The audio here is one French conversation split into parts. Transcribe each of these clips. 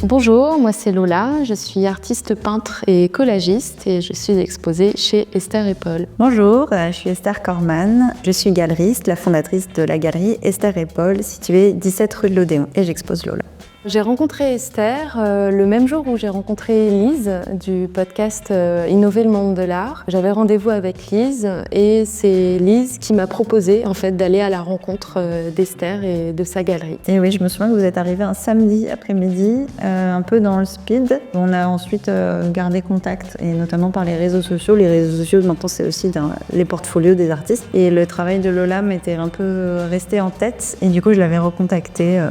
Bonjour, moi c'est Lola, je suis artiste peintre et collagiste et je suis exposée chez Esther et Paul. Bonjour, je suis Esther Corman, je suis galeriste, la fondatrice de la galerie Esther et Paul située 17 rue de l'Odéon et j'expose Lola. J'ai rencontré Esther le même jour où j'ai rencontré Lise du podcast Innover le monde de l'art. J'avais rendez-vous avec Lise et c'est Lise qui m'a proposé en fait d'aller à la rencontre d'Esther et de sa galerie. Et oui, je me souviens que vous êtes arrivée un samedi après-midi, un peu dans le speed. On a ensuite gardé contact et notamment par les réseaux sociaux. Les réseaux sociaux maintenant c'est aussi les portfolios des artistes et le travail de Lola m'était un peu resté en tête et du coup je l'avais recontactée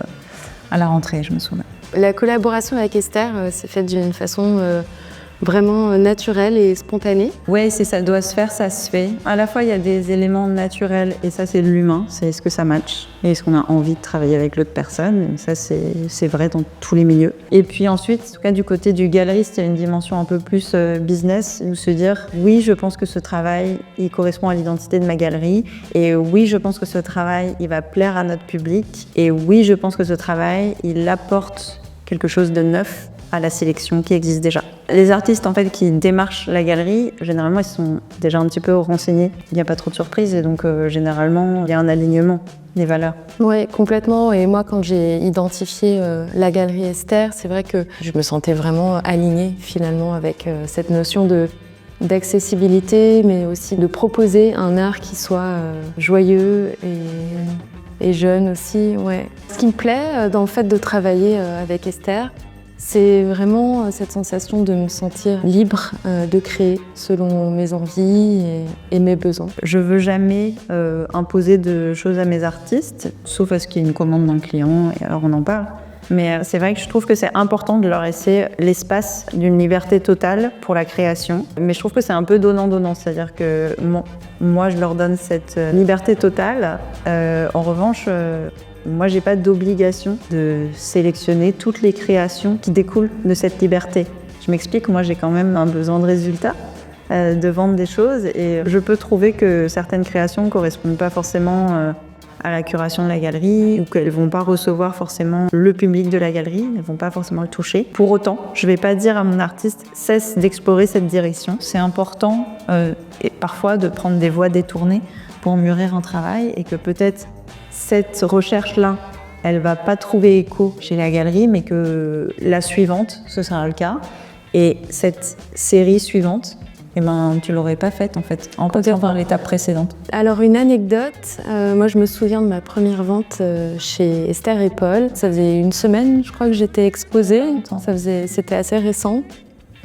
à la rentrée, je me souviens. La collaboration avec Esther s'est faite d'une façon vraiment naturelle et spontanée. Ouais, si ça doit se faire, ça se fait. À la fois, il y a des éléments naturels et ça, c'est de l'humain. C'est est-ce que ça match et est-ce qu'on a envie de travailler avec l'autre personne. Ça, c'est vrai dans tous les milieux. Et puis ensuite, en tout cas, du côté du galeriste, il y a une dimension un peu plus business où se dire oui, je pense que ce travail, il correspond à l'identité de ma galerie. Et oui, je pense que ce travail, il va plaire à notre public. Et oui, je pense que ce travail, il apporte quelque chose de neuf à la sélection qui existe déjà. Les artistes en fait qui démarchent la galerie, généralement ils sont déjà un petit peu renseignés. Il n'y a pas trop de surprises et donc généralement il y a un alignement des valeurs. Oui, complètement. Et moi quand j'ai identifié la galerie Esther, c'est vrai que je me sentais vraiment alignée finalement avec cette notion d'accessibilité, mais aussi de proposer un art qui soit joyeux et jeune aussi. Ouais. Ce qui me plaît dans le fait de travailler avec Esther, c'est vraiment cette sensation de me sentir libre de créer selon mes envies et mes besoins. Je veux jamais imposer de choses à mes artistes, sauf à ce qu'il y ait une commande d'un client, et alors on en parle. Mais c'est vrai que je trouve que c'est important de leur laisser l'espace d'une liberté totale pour la création. Mais je trouve que c'est un peu donnant-donnant, c'est-à-dire que moi je leur donne cette liberté totale. En revanche, moi, j'ai pas d'obligation de sélectionner toutes les créations qui découlent de cette liberté. Je m'explique, moi, j'ai quand même un besoin de résultat, de vendre des choses, et je peux trouver que certaines créations ne correspondent pas forcément à la curation de la galerie, ou qu'elles vont pas recevoir forcément le public de la galerie, elles vont pas forcément le toucher. Pour autant, je vais pas dire à mon artiste « cesse d'explorer cette direction ». C'est important, et parfois, de prendre des voies détournées pour mûrir un travail, et que peut-être cette recherche-là, elle va pas trouver écho chez la galerie, mais que la suivante, ce sera le cas. Et cette série suivante, eh ben, tu l'aurais pas faite en fait, en passant par l'étape précédente. Alors une anecdote, moi je me souviens de ma première vente chez Esther et Paul. Ça faisait une semaine, je crois que j'étais exposée. C'était assez récent.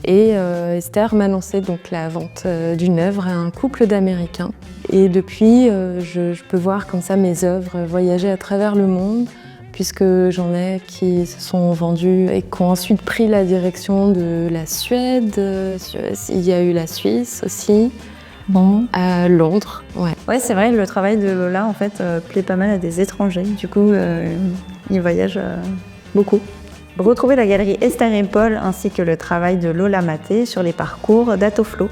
Et Esther m'a lancé donc la vente d'une œuvre à un couple d'Américains. Et depuis, je peux voir comme ça mes œuvres voyager à travers le monde, puisque j'en ai qui se sont vendues et qui ont ensuite pris la direction de la Suède. Il y a eu la Suisse aussi. Bon. À Londres, ouais. Ouais, c'est vrai, le travail de Lola en fait plaît pas mal à des étrangers. Du coup, ils voyagent beaucoup. Retrouvez la galerie Esther et Paul ainsi que le travail de Lola Maté sur les parcours d'Atoflo.